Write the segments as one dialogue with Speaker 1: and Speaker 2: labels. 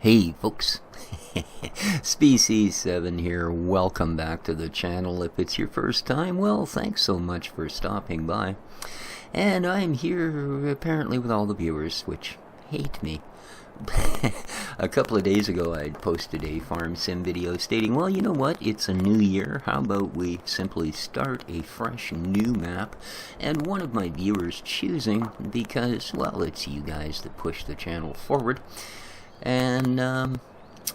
Speaker 1: Hey folks, Species7 here. Welcome back to the channel. If it's your first time, well, thanks so much for stopping by. And I'm here apparently with all the viewers, which hate me. A couple of days ago I posted a farm sim video stating, well, you know what, it's a new year, how about we simply start a fresh new map, and one of my viewers choosing, because, well, it's you guys that push the channel forward, and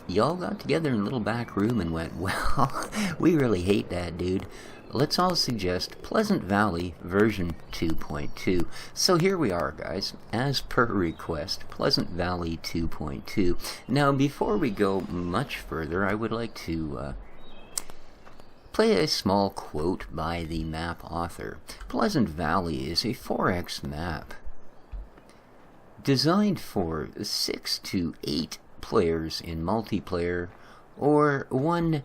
Speaker 1: y'all got together in a little back room and went, well, we really hate that dude. Let's all suggest Pleasant Valley version 2.2. So here we are, guys, as per request, Pleasant Valley 2.2. Now, before we go much further, I would like to play a small quote by the map author. Pleasant Valley is a 4X map designed for 6 to 8 players in multiplayer, or one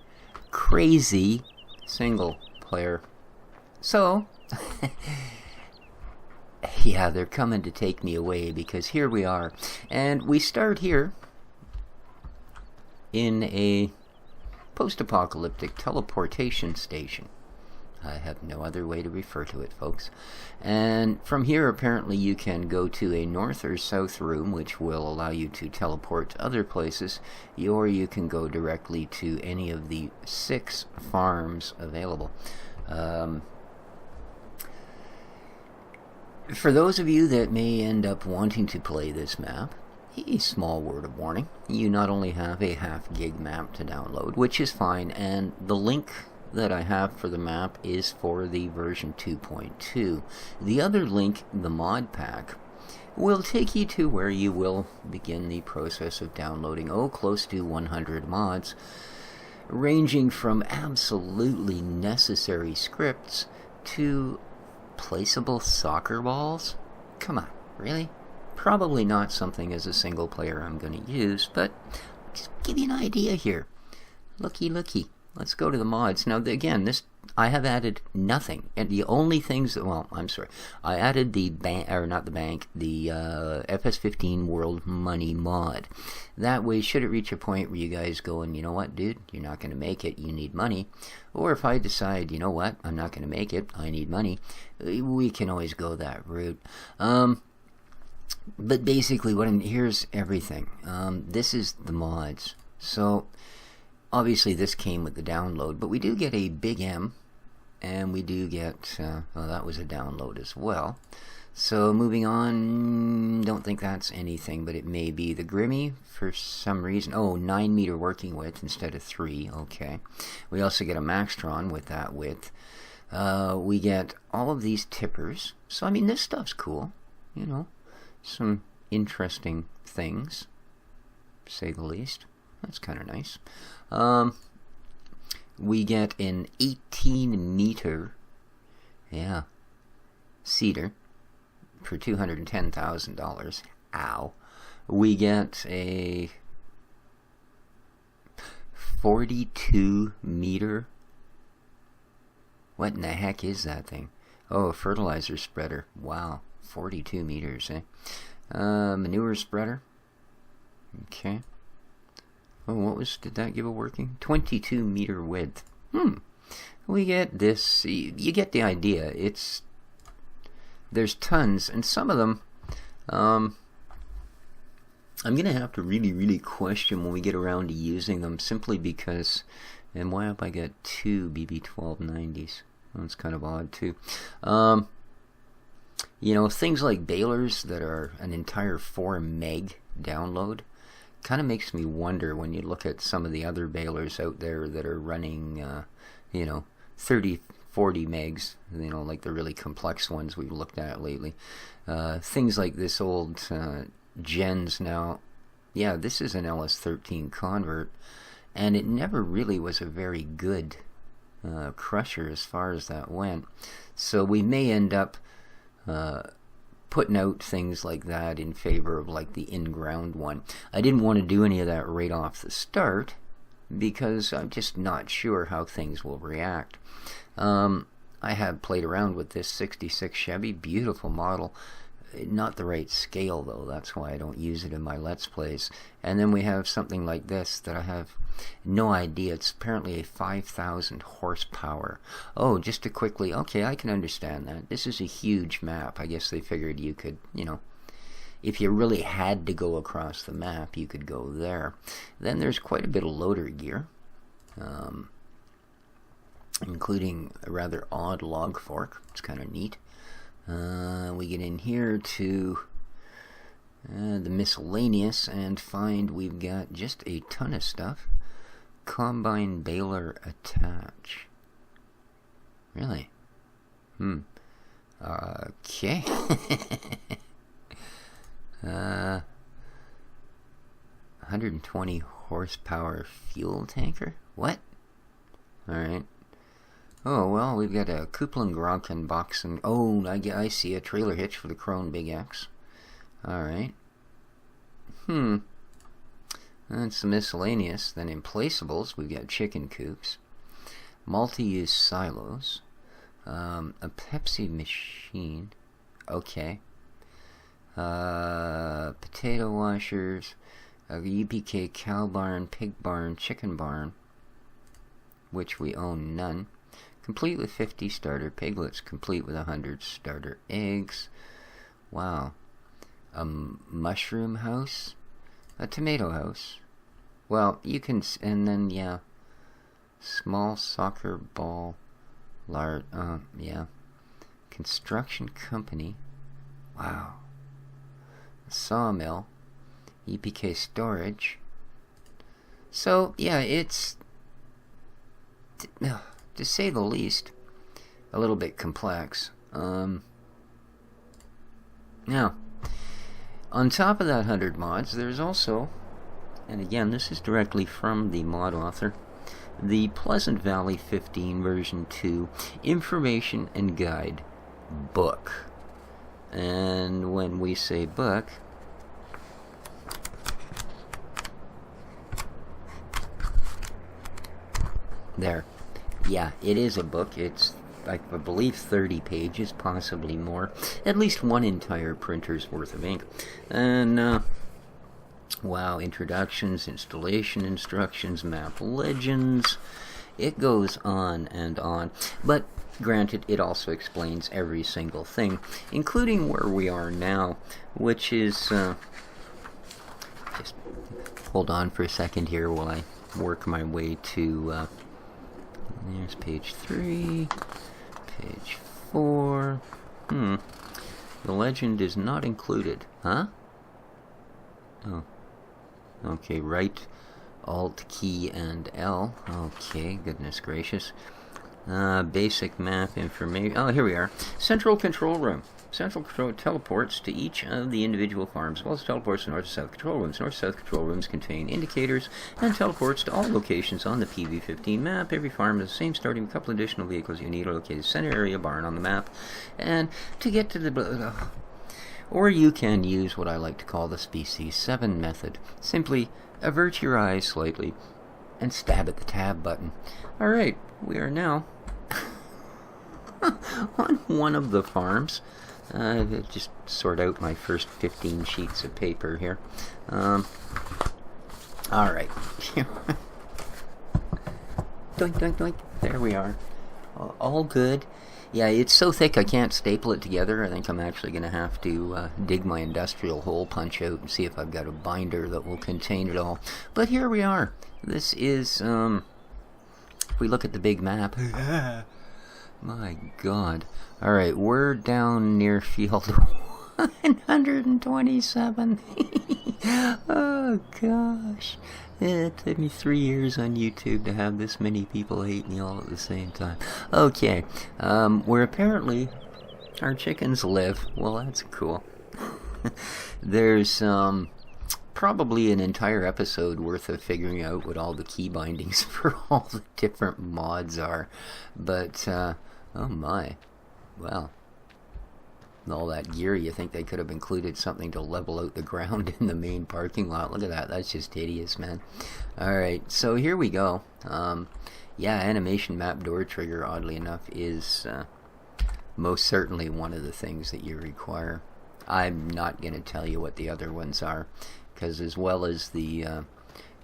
Speaker 1: crazy single player. So, yeah, they're coming to take me away, because here we are. And we start here in a post-apocalyptic teleportation station. I have no other way to refer to it, folks. And from here, apparently, you can go to a north or south room, which will allow you to teleport to other places, or you can go directly to any of the 6 farms available. For those of you that may end up wanting to play this map, a small word of warning. You not only have a half-gig map to download, which is fine, and the link that I have for the map is for the version 2.2. The other link, the mod pack, will take you to where you will begin the process of downloading, close to 100 mods, ranging from absolutely necessary scripts to placeable soccer balls. Come on, really? Probably not something as a single player I'm going to use, but just give you an idea here. Looky. Let's go to the mods. Now, again, I have added nothing. And the only things that, well, I'm sorry. I added the FS15 World Money mod. That way, should it reach a point where you guys go and, you know what, dude, you're not going to make it, you need money. Or if I decide, you know what, I'm not going to make it, I need money, we can always go that route. But basically, here's everything. This is the mods. So, obviously, this came with the download, but we do get a Big M, and we do get, well, that was a download as well. So, moving on, don't think that's anything, but it may be the Grimmy for some reason. 9 meter working width instead of 3, okay. We also get a Maxtron with that width. We get all of these tippers. So, I mean, this stuff's cool, you know, some interesting things, to say the least. That's kind of nice. We get an 18 meter, cedar for $210,000. Ow. We get a 42 meter, what in the heck is that thing? A fertilizer spreader. Wow, 42 meters, eh? Manure spreader. Okay. Did that give a working? 22 meter width. We get this, you get the idea. There's tons, and some of them, I'm going to have to really question when we get around to using them, simply because, and why have I got 2 BB1290s? That's kind of odd, too. You know, things like balers that are an entire 4 meg download, kind of makes me wonder when you look at some of the other balers out there that are running, 30, 40 megs, like the really complex ones we've looked at lately. Things like this old Gens now. Yeah, this is an LS13 convert, and it never really was a very good crusher as far as that went. So we may end up putting out things like that in favor of like the in-ground one. I didn't want to do any of that right off the start because I'm just not sure how things will react. I have played around with this 66 Chevy, beautiful model, not the right scale though. That's why I don't use it in my Let's Plays. And then we have something like this that I have no idea. It's apparently a 5,000 horsepower. Oh, just to quickly, okay, I can understand that. This is a huge map. I guess they figured you could, you know, if you really had to go across the map, you could go there. Then there's quite a bit of loader gear, including a rather odd log fork. It's kind of neat. We get in here to the miscellaneous and find we've got just a ton of stuff. Combine baler attach. Really? Okay. 120 horsepower fuel tanker? What? Alright. Oh, well, we've got a Kupling Gronken box and... Oh, I see, a trailer hitch for the Krone Big X. Alright. That's the miscellaneous. Then in placeables, we've got chicken coops, multi-use silos, a Pepsi machine, okay, potato washers, a UPK cow barn, pig barn, chicken barn, which we own none, complete with 50 starter piglets, complete with 100 starter eggs. Wow. A mushroom house, a tomato house. Well, you can, and then, yeah, small soccer ball, large, yeah, construction company. Wow. Sawmill, EPK storage. So, yeah, it's, to say the least, a little bit complex. Now, on top of that 100 mods, there's also, and again, this is directly from the mod author, the Pleasant Valley 15 version 2 information and guide book. And when we say book, there, yeah, it is a book. It's, I believe, 30 pages, possibly more. At least one entire printer's worth of ink. And, wow, introductions, installation instructions, map legends. It goes on and on. But, granted, it also explains every single thing, including where we are now, which is, just hold on for a second here while I work my way to, there's page 3, page 4, the legend is not included, huh? Oh, okay, right, Alt key and L, okay, goodness gracious. Basic map information. Oh, here we are. Central control room. Central control teleports to each of the individual farms, as well as teleports to north and south control rooms. North-south control rooms contain indicators and teleports to all locations on the PV15 map. Every farm has the same starting, a couple additional vehicles you need to locate the center area barn on the map. And to get to the... or you can use what I like to call the Species 7 method. Simply avert your eyes slightly and stab at the tab button. Alright, we are now on one of the farms. Just sort out my first 15 sheets of paper here. Alright. Doink, doink, doink. There we are. All good. Yeah, it's so thick I can't staple it together. I think I'm actually going to have to dig my industrial hole punch out and see if I've got a binder that will contain it all. But here we are. This is, if we look at the big map... My God. Alright, we're down near field 127. Oh, gosh. It took me 3 years on YouTube to have this many people hate me all at the same time. Okay, where apparently our chickens live. Well, that's cool. There's, probably an entire episode worth of figuring out what all the key bindings for all the different mods are. But, oh my. Well, all that gear, you think they could have included something to level out the ground in the main parking lot. Look at that. That's just hideous, man. Alright, so here we go. Yeah, animation map door trigger, oddly enough, is most certainly one of the things that you require. I'm not going to tell you what the other ones are, because as well as the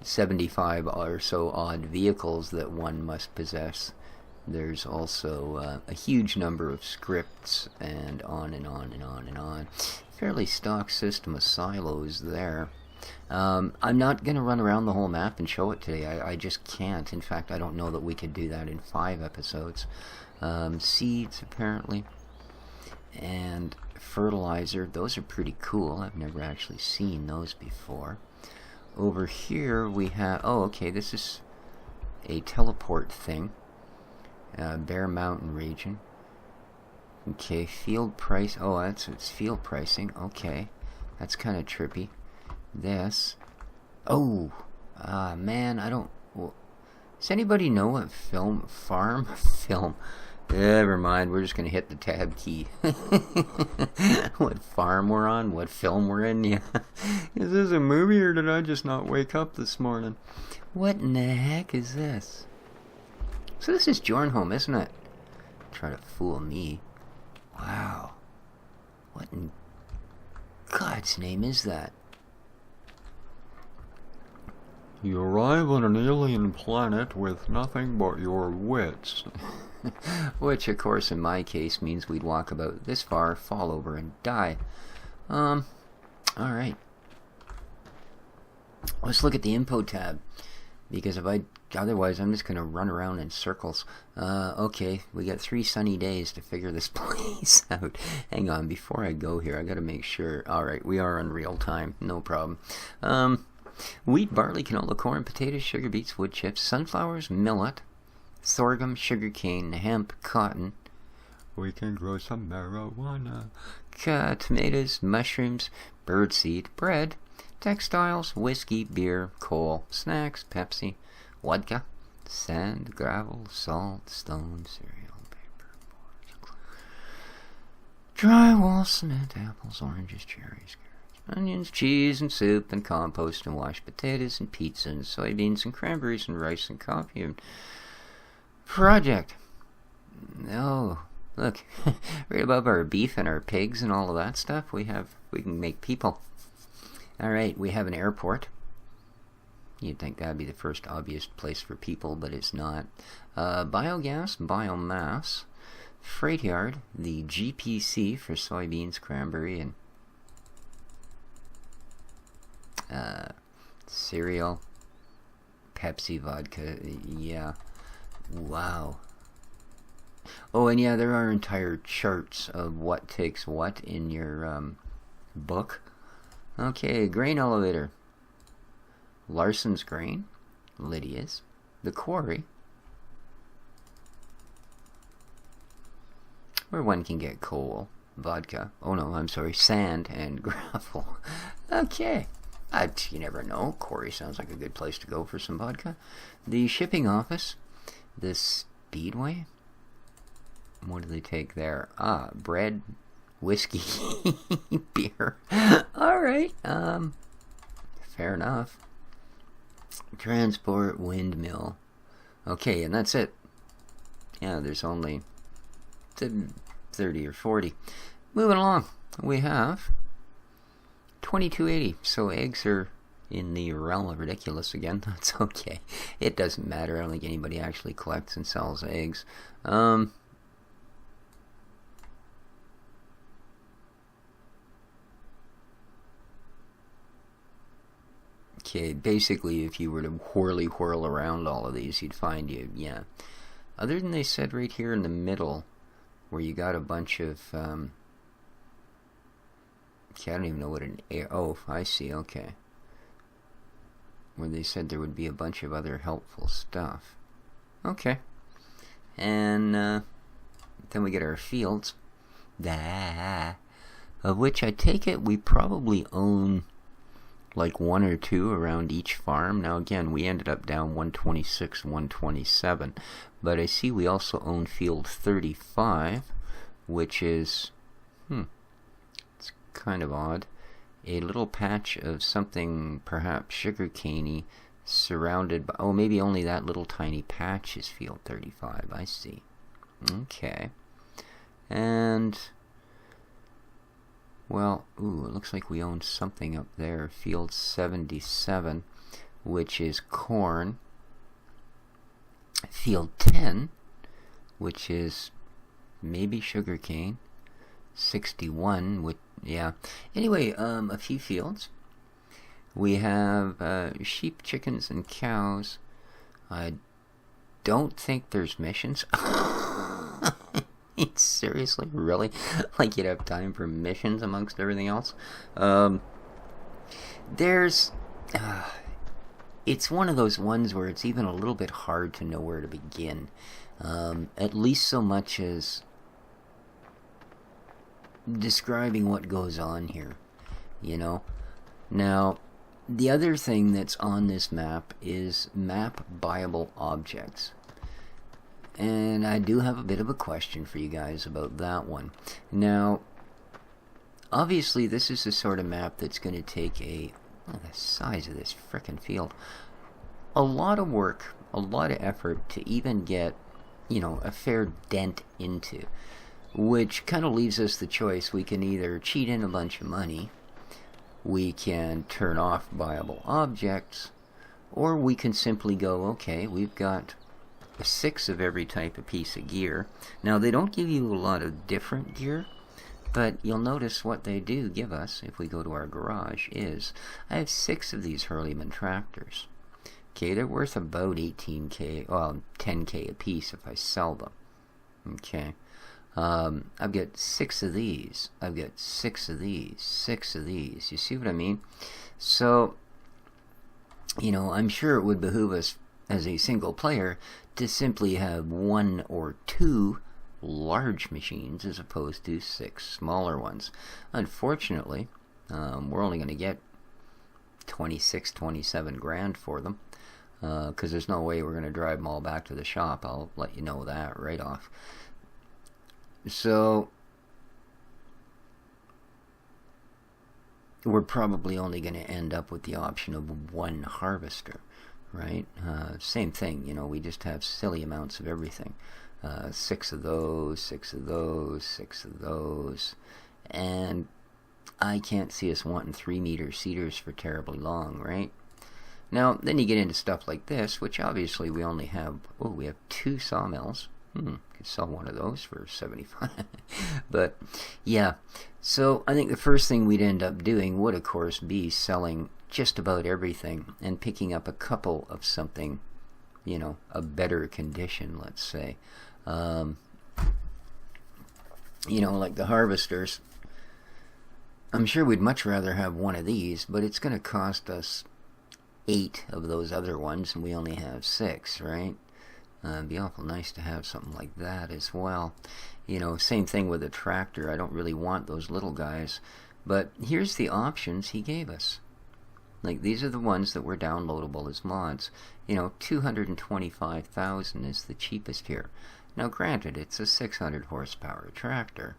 Speaker 1: 75 or so odd vehicles that one must possess, there's also a huge number of scripts, and on and on and on and on. Fairly stock system of silos there. I'm not going to run around the whole map and show it today. I just can't. In fact, I don't know that we could do that in 5 episodes. Seeds, apparently, and fertilizer. Those are pretty cool. I've never actually seen those before. Over here we have... Oh, okay, this is a teleport thing. Bear Mountain region. Okay, field price. Oh, it's field pricing. Okay, that's kind of trippy. This. Oh, man, I don't. Well, does anybody know what farm? Never mind. We're just gonna hit the tab key. What farm we're on? What film we're in? Yeah. Is this a movie, or did I just not wake up this morning? What in the heck is this? So this is Jornholm, isn't it? Try to fool me. Wow. What in God's name is that? You arrive on an alien planet with nothing but your wits. Which, of course, in my case means we'd walk about this far, fall over, and die. Alright. Let's look at the info tab. Because otherwise I'm just going to run around in circles. Okay, we got 3 sunny days to figure this place out. Hang on, before I go here, I got to make sure. Alright, we are on real time, no problem. Wheat, barley, canola, corn, potatoes, sugar beets, wood chips, sunflowers, millet, sorghum, sugarcane, hemp, cotton. We can grow some marijuana. Tomatoes, mushrooms, birdseed, bread, textiles, whiskey, beer, coal, snacks, Pepsi, vodka, sand, gravel, salt, stone, cereal, paper, boards, drywall, cement, apples, oranges, cherries, carrots, onions, cheese, and soup, and compost, and washed potatoes, and pizza, and soybeans, and cranberries, and rice, and coffee, and project. Oh, look, right above our beef and our pigs and all of that stuff, we can make people. Alright, we have an airport. You'd think that'd be the first obvious place for people, but it's not. Biogas, biomass, freight yard, the GPC for soybeans, cranberry, and cereal, Pepsi, vodka, yeah. Wow. Oh, and yeah, there are entire charts of what takes what in your book. Okay, grain elevator. Larson's Grain, Lydia's, the quarry, where one can get coal, vodka, oh no, I'm sorry, sand and gravel. Okay, you never know, quarry sounds like a good place to go for some vodka. The shipping office, the speedway, what do they take there? Bread, whiskey, beer. Alright, fair enough. Transport, windmill. Okay, and that's it. Yeah, there's only 30 or 40. Moving along, we have 2280. So eggs are in the realm of ridiculous again. That's okay. It doesn't matter. I don't think anybody actually collects and sells eggs. Okay, basically, if you were to whirl around all of these, you'd find yeah. Other than they said right here in the middle, where you got a bunch of, okay, I don't even know what an air, oh, I see, okay. Where they said there would be a bunch of other helpful stuff. Okay. And, then we get our fields. Of which I take it we probably own like 1 or 2 around each farm. Now again, we ended up down 126, 127, but I see we also own field 35, which is, it's kind of odd. A little patch of something perhaps sugarcaney surrounded by, oh, maybe only that little tiny patch is field 35, I see. Okay. And Well, ooh, it looks like we own something up there. Field 77, which is corn. Field 10, which is maybe sugarcane. 61, which, yeah. Anyway, a few fields. We have sheep, chickens, and cows. I don't think there's missions. Seriously? Really? Like you'd have time for missions amongst everything else? There's... it's one of those ones where it's even a little bit hard to know where to begin. At least so much as describing what goes on here, you know? Now, the other thing that's on this map is map buyable objects. And I do have a bit of a question for you guys about that one. Now, obviously this is the sort of map that's going to take the size of this frickin' field, a lot of work, a lot of effort to even get, you know, a fair dent into. Which kind of leaves us the choice. We can either cheat in a bunch of money, we can turn off buyable objects, or we can simply go, okay, we've got 6 of every type of piece of gear. Now, they don't give you a lot of different gear, but you'll notice what they do give us, if we go to our garage, is I have 6 of these Hurleyman tractors. Okay, they're worth about 18K, well, 10K a piece if I sell them. Okay. I've got 6 of these. I've got 6 of these. 6 of these. You see what I mean? So, you know, I'm sure it would behoove us as a single player to simply have 1 or 2 large machines as opposed to 6 smaller ones. Unfortunately, we're only going to get 26, 27 grand for them, because there's no way we're going to drive them all back to the shop. I'll let you know that right off. So, we're probably only going to end up with the option of 1 harvester, right? Same thing, you know, we just have silly amounts of everything. 6 of those, 6 of those, 6 of those, and I can't see us wanting 3-meter seeders for terribly long, right? Now, then you get into stuff like this, which obviously we only have, we have 2 sawmills. Could sell one of those for 75. But, yeah. So, I think the first thing we'd end up doing would, of course, be selling just about everything and picking up a couple of something, you know, a better condition, let's say. You know, like the harvesters. I'm sure we'd much rather have 1 of these, but it's going to cost us 8 of those other ones, and we only have 6, right? It'd be awful nice to have something like that as well. You know, same thing with a tractor. I don't really want those little guys. But here's the options he gave us. Like, these are the ones that were downloadable as mods. You know, 225,000 is the cheapest here. Now, granted, it's a 600 horsepower tractor,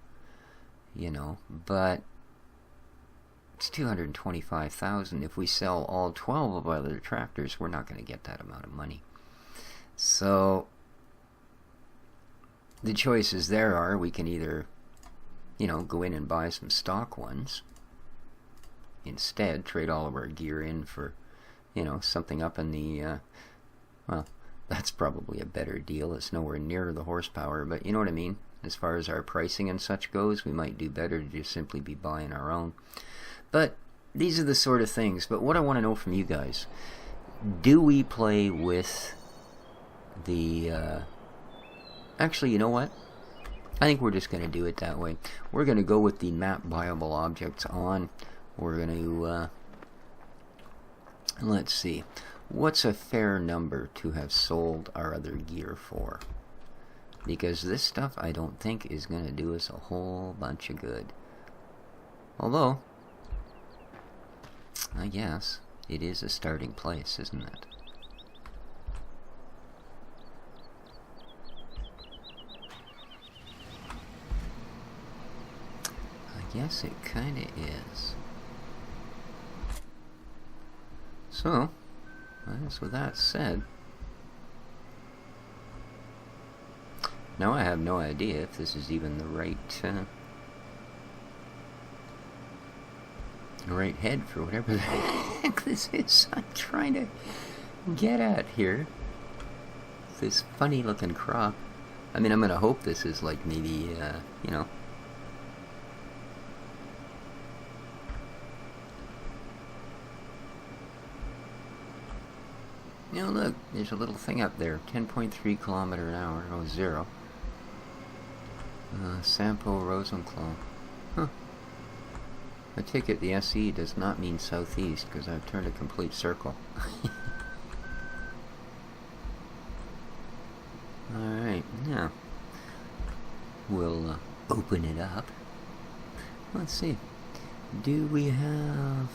Speaker 1: you know, but it's 225,000. If we sell all 12 of our other tractors, we're not going to get that amount of money. So, the choices there are, we can either, you know, go in and buy some stock ones. Instead, trade all of our gear in for, you know, something up in the, well, that's probably a better deal. It's nowhere near the horsepower, but you know what I mean? As far as our pricing and such goes, we might do better to just simply be buying our own. But these are the sort of things. But what I want to know from you guys, do we play with the, actually, you know what? I think we're just going to do it that way. We're going to go with the map buyable objects on. We're going to, let's see. What's a fair number to have sold our other gear for? Because this stuff, I don't think, is going to do us a whole bunch of good. Although, I guess, it is a starting place, isn't it? Yes, it kind of is. So, I guess with that said, now I have no idea if this is even the right right head for whatever the heck this is I'm trying to get at here. This funny looking crop. I mean, I'm gonna hope this is like maybe, you know. You know, look, there's a little thing up there, 10.3 kilometer an hour, oh, 0. Sampo Rosenclaw. Huh. I take it the SE does not mean southeast, because I've turned a complete circle. Alright, now, we'll open it up. Let's see. Do we have...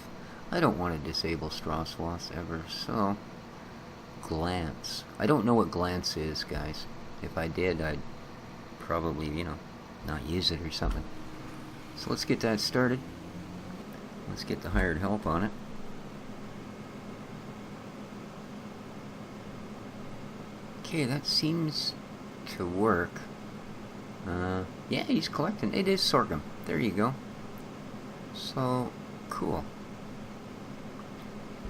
Speaker 1: I don't want to disable straw swaths ever, so... glance. I don't know what glance is, guys. If I did, I'd probably, you know, not use it or something. So let's get that started. Let's get the hired help on it. Okay, that seems to work. Yeah, he's collecting. It is sorghum. There you go. So, cool.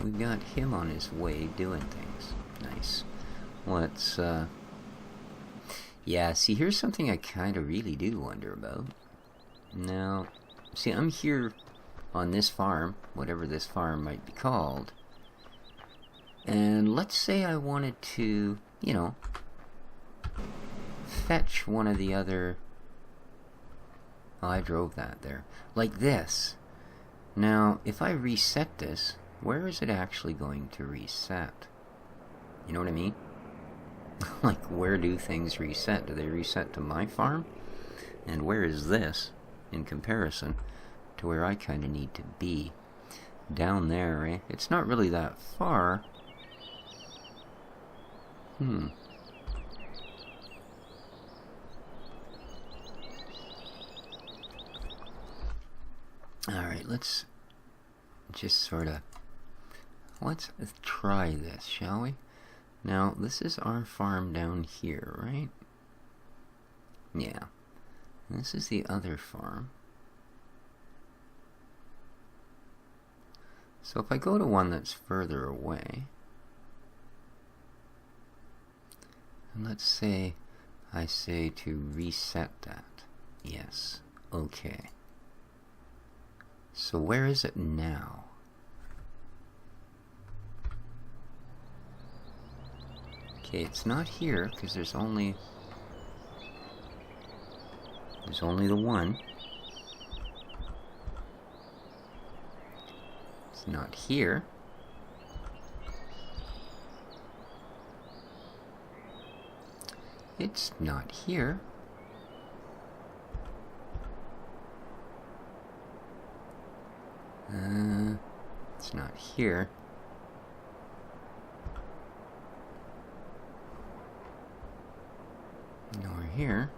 Speaker 1: We've got him on his way doing things. Nice. Let's, yeah, see, here's something I kind of really do wonder about. Now, see, I'm here on this farm, whatever this farm might be called, and let's say I wanted to, you know, fetch one of the other... Oh, I drove that there. Like this. Now, if I reset this, where is it actually going to reset? You know what I mean? Like, where do things reset? Do they reset to my farm? And where is this in comparison to where I kind of need to be? Down there, eh? It's not really that far. Alright, let's just sort of... let's try this, shall we? Now, this is our farm down here, right? Yeah. This is the other farm. So if I go to one that's further away, and let's say I say to reset that. Yes. Okay. So where is it now? Okay, it's not here because there's only the one. It's not here. It's not here. It's not here. Nor here.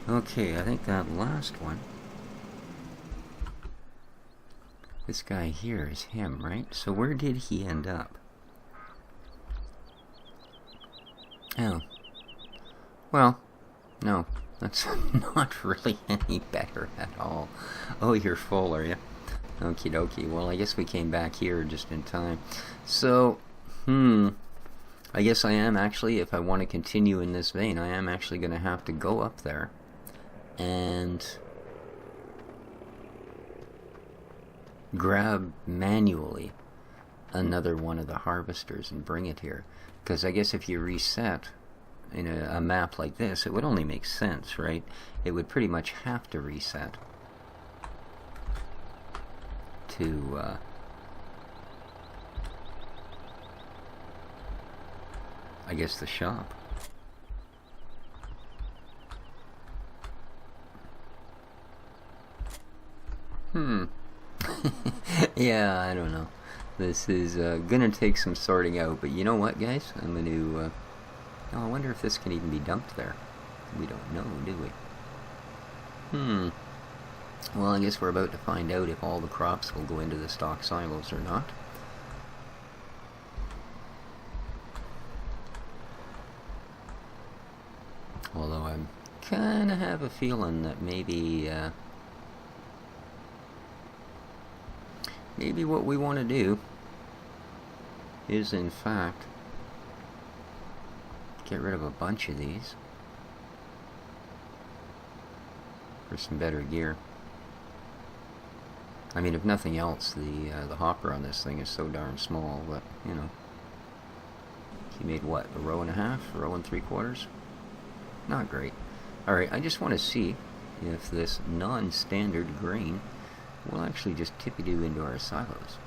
Speaker 1: Okay, I think that last one. This guy here is him, right? So where did he end up? Oh. Well, no. That's not really any better at all. Oh, you're full, are you? Okie dokie. Well, I guess we came back here just in time. So, I guess I am actually, if I want to continue in this vein, I am actually going to have to go up there and grab manually another one of the harvesters and bring it here. Because I guess if you reset in a map like this, it would only make sense, right? It would pretty much have to reset to I guess the shop. Yeah, I don't know. This is gonna take some sorting out, but you know what, guys? I'm gonna oh, I wonder if this can even be dumped there. We don't know, do we? Well, I guess we're about to find out if all the crops will go into the stock silos or not. kind of have a feeling that maybe maybe what we want to do is, in fact, get rid of a bunch of these for some better gear. I mean, if nothing else, the hopper on this thing is so darn small, but, you know. He made what, a row and a half, a row and 3/4? Not great. Alright, I just want to see if this non-standard grain will actually just tippy-doo into our silos.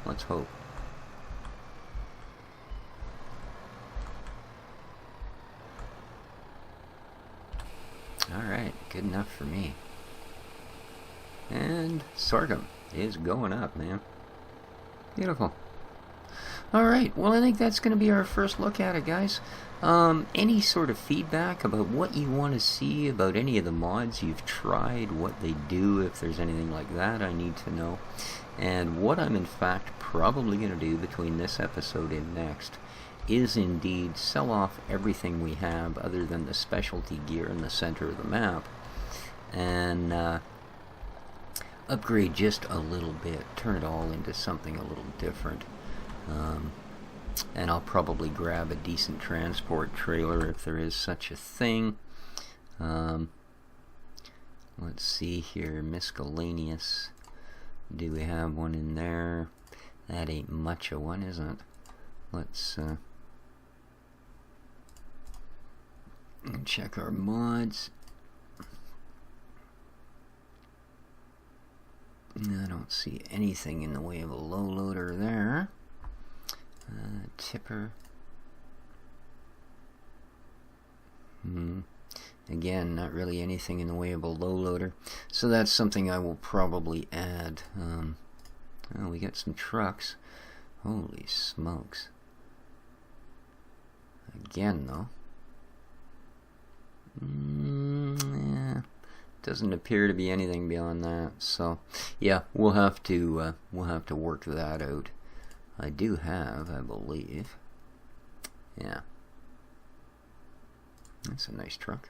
Speaker 1: Let's hope. Alright, good enough for me. And sorghum is going up, man. Beautiful. Alright, well, I think that's going to be our first look at it, guys. Any sort of feedback about what you want to see about any of the mods you've tried, what they do, if there's anything like that, I need to know. And what I'm in fact probably going to do between this episode and next is indeed sell off everything we have other than the specialty gear in the center of the map, and upgrade just a little bit, turn it all into something a little different. And I'll probably grab a decent transport trailer if there is such a thing. Let's see here, miscellaneous. Do we have one in there? That ain't much of one, isn't it? Let's check our mods. I don't see anything in the way of a low loader there. Tipper. Again, not really anything in the way of a low loader. So that's something I will probably add. Oh, we got some trucks. Holy smokes. Again, though. Yeah. Doesn't appear to be anything beyond that. So, yeah, we'll have to work that out. I do have, I believe. Yeah. That's a nice truck.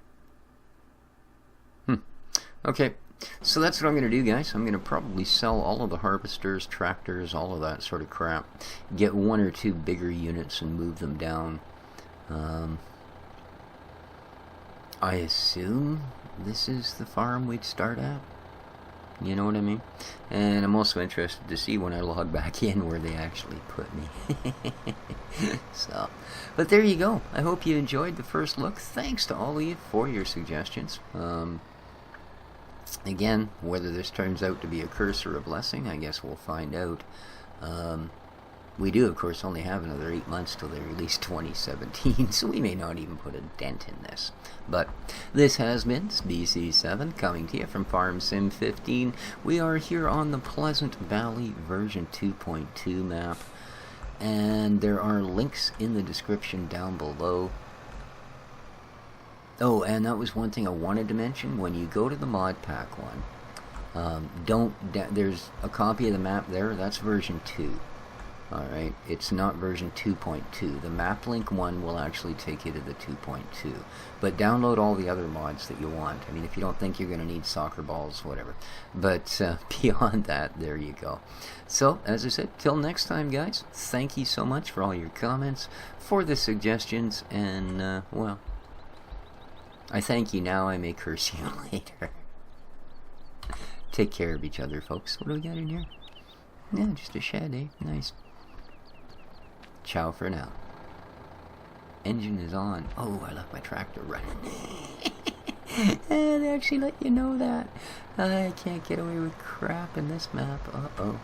Speaker 1: Okay, so that's what I'm going to do, guys. I'm going to probably sell all of the harvesters, tractors, all of that sort of crap. Get one or two bigger units and move them down. I assume this is the farm we'd start at. You know what I mean? And I'm also interested to see when I log back in where they actually put me. So, but there you go. I hope you enjoyed the first look. Thanks to all of you for your suggestions. Again, whether this turns out to be a curse or a blessing, I guess we'll find out. We do, of course, only have another 8 months till they release 2017, so we may not even put a dent in this. But this has been BC7 coming to you from Farm Sim 15. We are here on the Pleasant Valley version 2.2 map, and there are links in the description down below. Oh, and that was one thing I wanted to mention. When you go to the mod pack one, there's a copy of the map there. That's version 2. Alright, it's not version 2.2. The map link one will actually take you to the 2.2. But download all the other mods that you want. I mean, if you don't think you're going to need soccer balls, whatever. But beyond that, there you go. So, as I said, till next time, guys, thank you so much for all your comments, for the suggestions, and, well, I thank you now. I may curse you later. Take care of each other, folks. What do we got in here? Yeah, just a shed, eh? Nice. Ciao for now. Engine is on. Oh, I left my tractor running. They actually let you know that. I can't get away with crap in this map. Uh-oh.